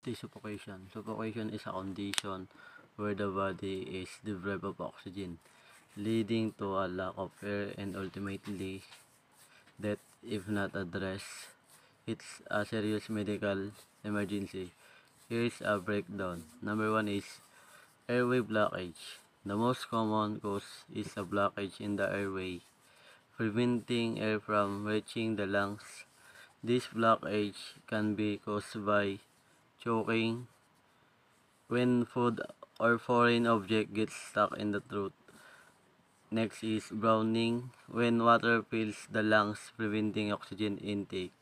Suffocation. Suffocation is a condition where the body is deprived of oxygen, leading to a lack of air and ultimately death if not addressed. It's a serious medical emergency. Here's a breakdown. Number 1 is airway blockage. The most common cause is a blockage in the airway, preventing air from reaching the lungs. This blockage can be caused by choking, when food or foreign object gets stuck in the throat. Next is drowning, when water fills the lungs, preventing oxygen intake.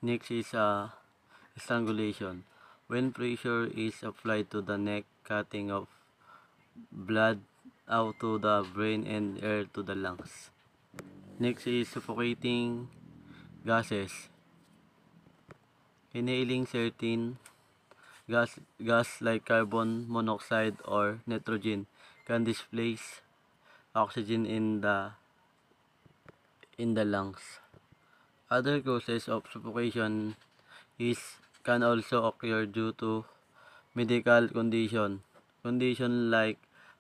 Next is strangulation, when pressure is applied to the neck, cutting off blood out to the brain and air to the lungs. Next is suffocating gases, inhaling certain gas like carbon monoxide or nitrogen can displace oxygen in the lungs. Other causes of suffocation can also occur due to medical condition like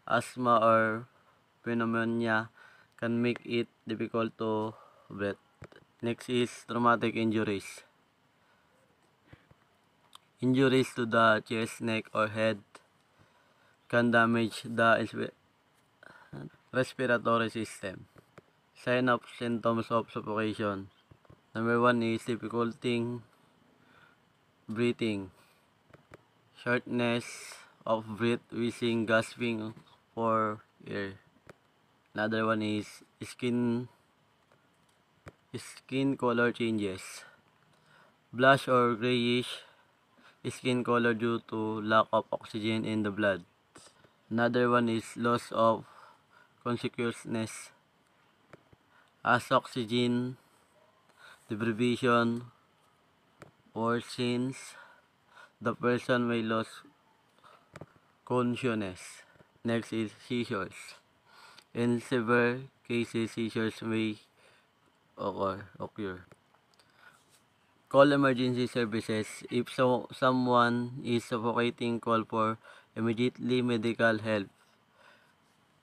asthma or pneumonia can make it difficult to breathe. Next is traumatic injuries. Injuries to the chest, neck, or head can damage the respiratory system. Sign of symptoms of suffocation. Number 1 is difficulty breathing, shortness of breath, wheezing, gasping for air. Another one is skin color changes, blush or grayish skin color due to lack of oxygen in the blood. Another one is loss of consciousness, as oxygen deprivation worsens, the person may lose consciousness. Next is seizures. In severe cases, seizures may occur. Call emergency services. If someone is suffocating, call for immediately medical help.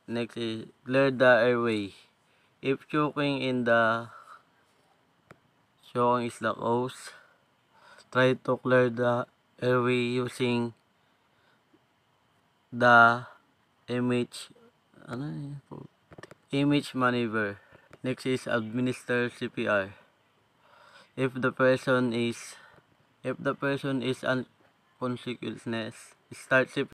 Next is clear the airway. If choking is the cause, try to clear the airway using the image maneuver. Next is administer CPR. If the person is unconscious, start CPR.